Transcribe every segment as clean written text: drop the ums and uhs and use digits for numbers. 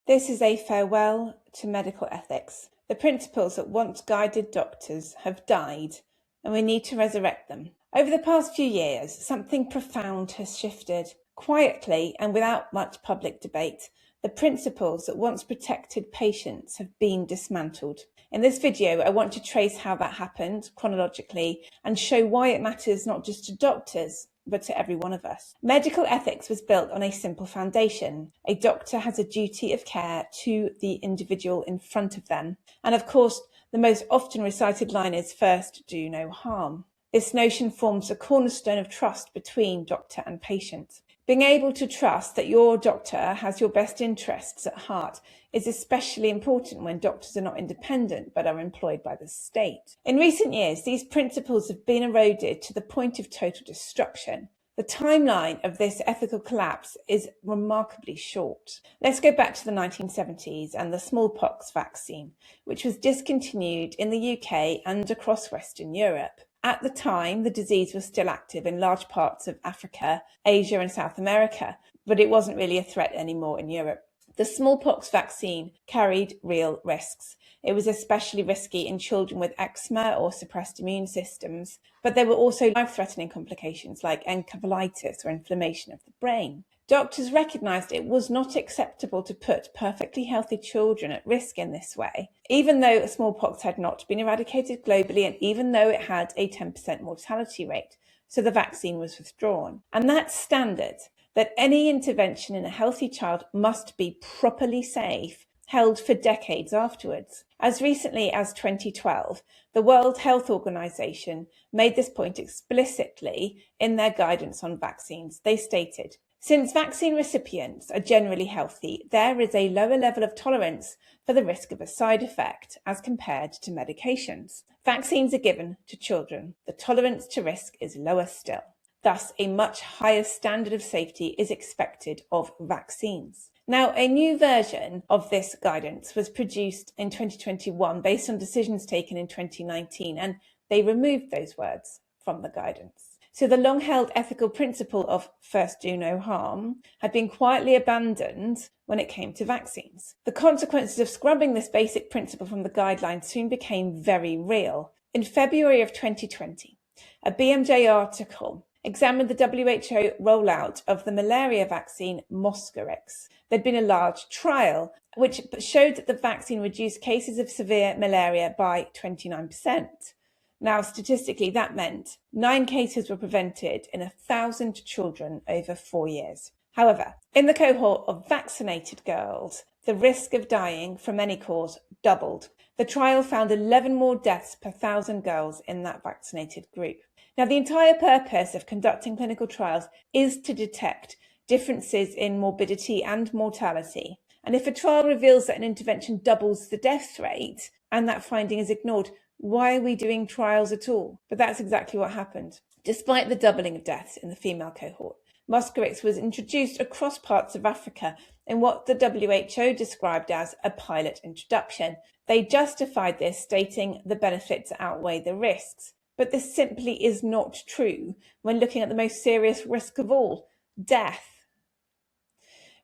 This is a farewell to medical ethics. The principles that once guided doctors have died, and we need to resurrect them. Over the past few years, something profound has shifted. Quietly and without much public debate, the principles that once protected patients have been dismantled. In this video, I want to trace how that happened chronologically and show why it matters not just to doctors, but to every one of us. Medical ethics was built on a simple foundation. A doctor has a duty of care to the individual in front of them. And of course, the most often recited line is first do no harm. This notion forms a cornerstone of trust between doctor and patient. Being able to trust that your doctor has your best interests at heart is especially important when doctors are not independent but are employed by the state. In recent years, these principles have been eroded to the point of total destruction. The timeline of this ethical collapse is remarkably short. Let's go back to the 1970s and the smallpox vaccine, which was discontinued in the UK and across Western Europe. At the time, the disease was still active in large parts of Africa, Asia and South America, but it wasn't really a threat anymore in Europe. The smallpox vaccine carried real risks. It was especially risky in children with eczema or suppressed immune systems, but there were also life-threatening complications like encephalitis or inflammation of the brain. Doctors recognised it was not acceptable to put perfectly healthy children at risk in this way, even though smallpox had not been eradicated globally and even though it had a 10% mortality rate, so the vaccine was withdrawn. And that's standard, that any intervention in a healthy child must be properly safe, held for decades afterwards. As recently as 2012, the World Health Organization made this point explicitly in their guidance on vaccines. They stated, "Since vaccine recipients are generally healthy, there is a lower level of tolerance for the risk of a side effect as compared to medications. Vaccines are given to children. The tolerance to risk is lower still. Thus, a much higher standard of safety is expected of vaccines." Now, a new version of this guidance was produced in 2021 based on decisions taken in 2019, and they removed those words from the guidance. So the long-held ethical principle of first do no harm had been quietly abandoned when it came to vaccines. The consequences of scrubbing this basic principle from the guidelines soon became very real. In February of 2020, a BMJ article examined the WHO rollout of the malaria vaccine Mosquirix. There'd been a large trial which showed that the vaccine reduced cases of severe malaria by 29%. Now, statistically, that meant 9 cases were prevented in 1,000 children over 4 years. However, in the cohort of vaccinated girls, the risk of dying from any cause doubled. The trial found 11 more deaths per 1,000 girls in that vaccinated group. Now, the entire purpose of conducting clinical trials is to detect differences in morbidity and mortality. And if a trial reveals that an intervention doubles the death rate and that finding is ignored, why are we doing trials at all? But that's exactly what happened. Despite the doubling of deaths in the female cohort, Mosquirix was introduced across parts of Africa in what the WHO described as a pilot introduction. They justified this, stating the benefits outweigh the risks. But this simply is not true when looking at the most serious risk of all, death.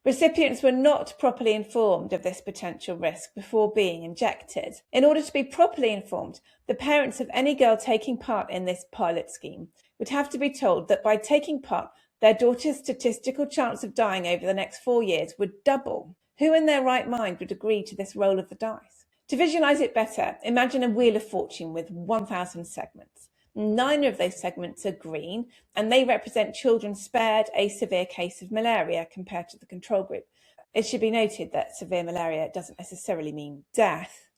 Recipients were not properly informed of this potential risk before being injected. In order to be properly informed, the parents of any girl taking part in this pilot scheme would have to be told that by taking part, their daughter's statistical chance of dying over the next 4 years would double. Who in their right mind would agree to this roll of the dice? To visualize it better, imagine a wheel of fortune with 1,000 segments. 9 of those segments are green, and they represent children spared a severe case of malaria compared to the control group. It should be noted that severe malaria doesn't necessarily mean death.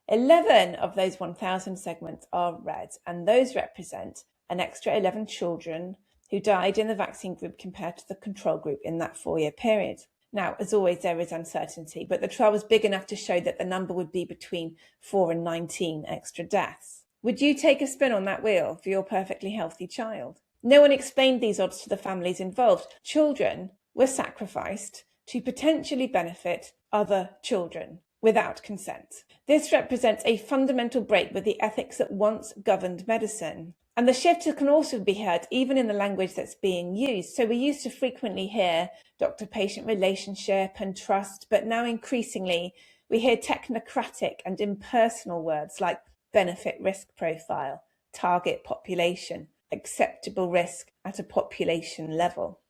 11 of those 1,000 segments are red, and those represent an extra 11 children who died in the vaccine group compared to the control group in that 4-year period. Now, as always, there is uncertainty, but the trial was big enough to show that the number would be between 4 and 19 extra deaths. Would you take a spin on that wheel for your perfectly healthy child? No one explained these odds to the families involved. Children were sacrificed to potentially benefit other children without consent. This represents a fundamental break with the ethics that once governed medicine. And the shift can also be heard even in the language that's being used. So we used to frequently hear doctor-patient relationship and trust, but now increasingly we hear technocratic and impersonal words like benefit risk profile, target population, acceptable risk at a population level.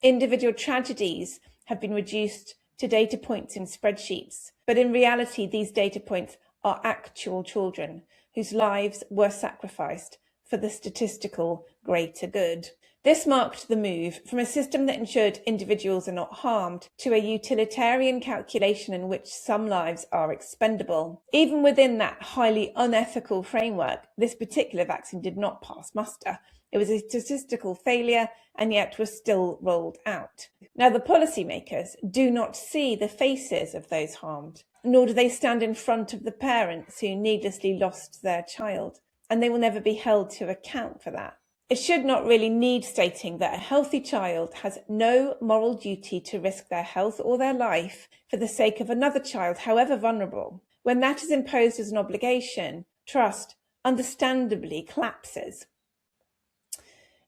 Individual tragedies have been reduced to data points in spreadsheets, but in reality, these data points are actual children whose lives were sacrificed for the statistical greater good. This marked the move from a system that ensured individuals are not harmed to a utilitarian calculation in which some lives are expendable. Even within that highly unethical framework, this particular vaccine did not pass muster. It was a statistical failure and yet was still rolled out. Now, the policymakers do not see the faces of those harmed, nor do they stand in front of the parents who needlessly lost their child, and they will never be held to account for that. It should not really need stating that a healthy child has no moral duty to risk their health or their life for the sake of another child, however vulnerable. When that is imposed as an obligation, trust understandably collapses.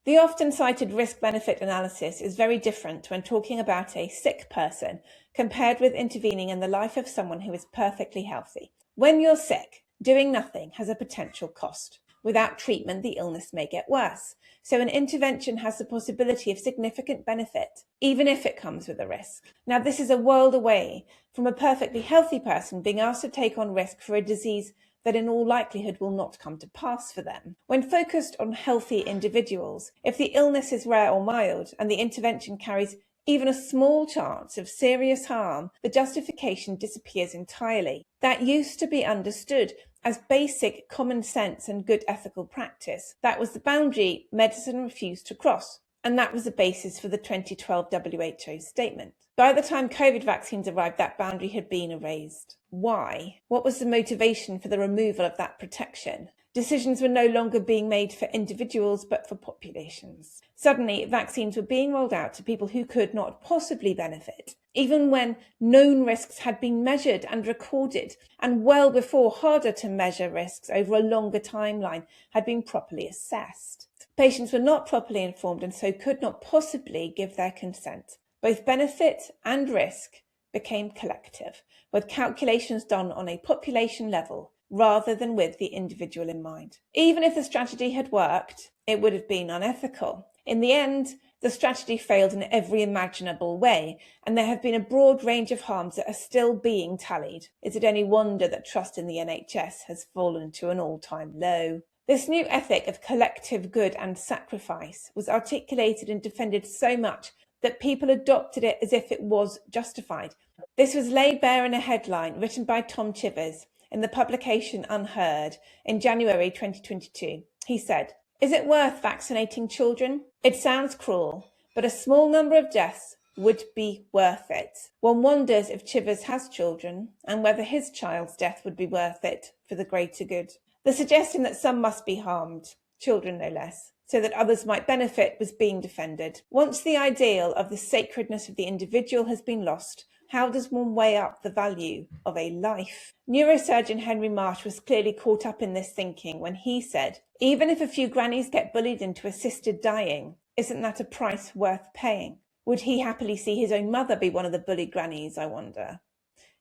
The often cited risk-benefit analysis is very different when talking about a sick person compared with intervening in the life of someone who is perfectly healthy. When you're sick, doing nothing has a potential cost. Without treatment, the illness may get worse. So an intervention has the possibility of significant benefit, even if it comes with a risk. Now, this is a world away from a perfectly healthy person being asked to take on risk for a disease that in all likelihood will not come to pass for them. When focused on healthy individuals, if the illness is rare or mild and the intervention carries even a small chance of serious harm, the justification disappears entirely. That used to be understood as basic common sense and good ethical practice. That was the boundary medicine refused to cross, and that was the basis for the 2012 WHO statement. By the time COVID vaccines arrived, that boundary had been erased. Why? What was the motivation for the removal of that protection? Decisions were no longer being made for individuals, but for populations. Suddenly, vaccines were being rolled out to people who could not possibly benefit, even when known risks had been measured and recorded, and well before harder to measure risks over a longer timeline had been properly assessed. Patients were not properly informed and so could not possibly give their consent. Both benefit and risk became collective, with calculations done on a population level rather than with the individual in mind. Even if the strategy had worked, it would have been unethical. In the end, the strategy failed in every imaginable way, and there have been a broad range of harms that are still being tallied. Is it any wonder that trust in the NHS has fallen to an all-time low? This new ethic of collective good and sacrifice was articulated and defended so much that people adopted it as if it was justified. This was laid bare in a headline written by Tom Chivers in the publication Unheard in January 2022. He said, "Is it worth vaccinating children? It sounds cruel, but a small number of deaths would be worth it." One wonders if Chivers has children and whether his child's death would be worth it for the greater good. The suggestion that some must be harmed, children no less, so that others might benefit was being defended. Once the ideal of the sacredness of the individual has been lost, how does one weigh up the value of a life? Neurosurgeon Henry Marsh was clearly caught up in this thinking when he said, "Even if a few grannies get bullied into assisted dying, isn't that a price worth paying?" Would he happily see his own mother be one of the bullied grannies, I wonder?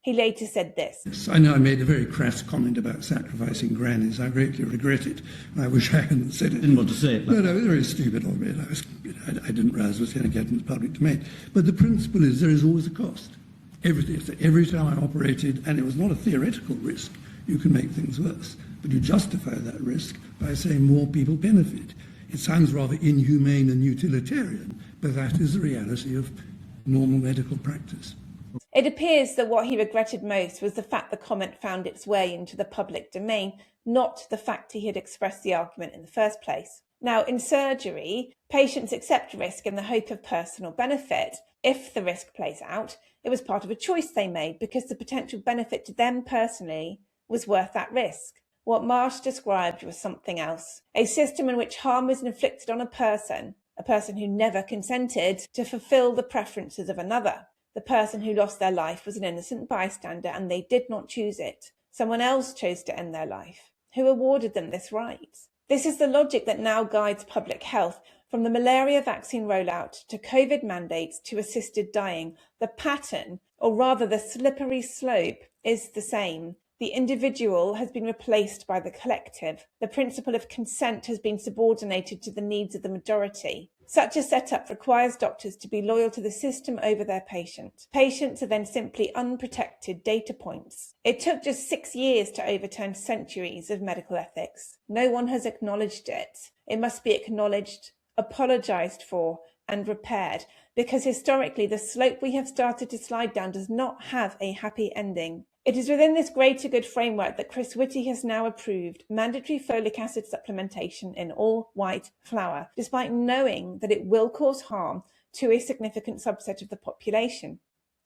He later said this. Yes, I know I made a very crass comment about sacrificing grannies. I greatly regret it. I wish I hadn't said it. Didn't want to say it. No, it was very stupid of me. I didn't realise it was going to get into the public domain. But the principle is there is always a cost. Every time I operated, and it was not a theoretical risk, you can make things worse. But you justify that risk by saying more people benefit. It sounds rather inhumane and utilitarian, but that is the reality of normal medical practice. It appears that what he regretted most was the fact the comment found its way into the public domain, not the fact he had expressed the argument in the first place. Now, in surgery, patients accept risk in the hope of personal benefit. If the risk plays out, it was part of a choice they made because the potential benefit to them personally was worth that risk. What Marsh described was something else, a system in which harm was inflicted on a person who never consented to fulfill the preferences of another. The person who lost their life was an innocent bystander and they did not choose it. Someone else chose to end their life. Who awarded them this right? This is the logic that now guides public health, from the malaria vaccine rollout to COVID mandates to assisted dying. The pattern, or rather the slippery slope, is the same. The individual has been replaced by the collective. The principle of consent has been subordinated to the needs of the majority. Such a setup requires doctors to be loyal to the system over their patient. Patients are then simply unprotected data points. It took just 6 years to overturn centuries of medical ethics. No one has acknowledged it. It must be acknowledged, apologized for, and repaired, because historically the slope we have started to slide down does not have a happy ending. It is within this greater good framework that Chris Whitty has now approved mandatory folic acid supplementation in all white flour, despite knowing that it will cause harm to a significant subset of the population.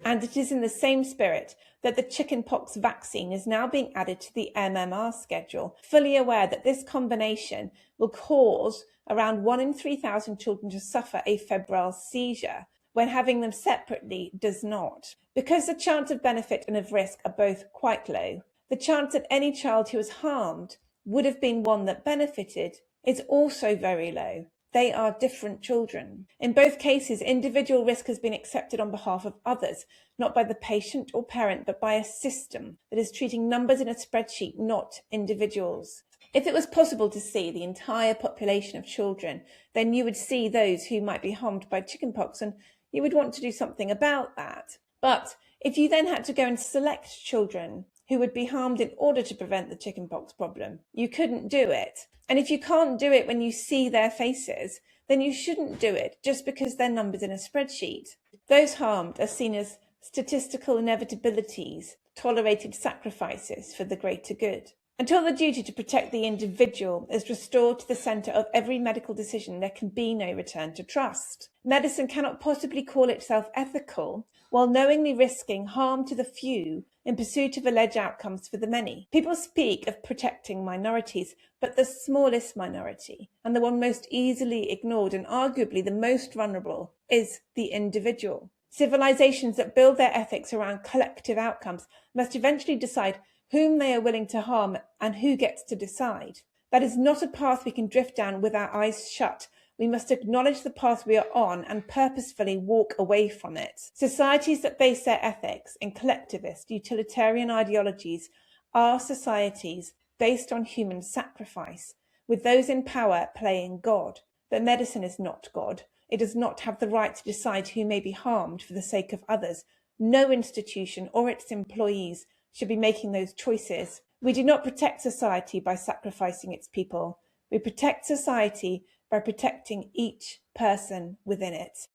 And it is in the same spirit that the chickenpox vaccine is now being added to the MMR schedule, fully aware that this combination will cause around 1 in 3,000 children to suffer a febrile seizure, when having them separately does not. Because the chance of benefit and of risk are both quite low, the chance that any child who is harmed would have been one that benefited is also very low. They are different children. In both cases, individual risk has been accepted on behalf of others, not by the patient or parent, but by a system that is treating numbers in a spreadsheet, not individuals. If it was possible to see the entire population of children, then you would see those who might be harmed by chickenpox, and you would want to do something about that. But if you then had to go and select children who would be harmed in order to prevent the chickenpox problem, you couldn't do it. And if you can't do it when you see their faces, then you shouldn't do it just because they're numbers in a spreadsheet. Those harmed are seen as statistical inevitabilities, tolerated sacrifices for the greater good. Until the duty to protect the individual is restored to the centre of every medical decision, there can be no return to trust. Medicine cannot possibly call itself ethical while knowingly risking harm to the few in pursuit of alleged outcomes for the many. People speak of protecting minorities, but the smallest minority, and the one most easily ignored and arguably the most vulnerable, is the individual. Civilizations that build their ethics around collective outcomes must eventually decide whom they are willing to harm and who gets to decide. That is not a path we can drift down with our eyes shut. We must acknowledge the path we are on and purposefully walk away from it. Societies that base their ethics in collectivist, utilitarian ideologies are societies based on human sacrifice, with those in power playing God. But medicine is not God. It does not have the right to decide who may be harmed for the sake of others. No institution or its employees should be making those choices. We do not protect society by sacrificing its people. We protect society by protecting each person within it.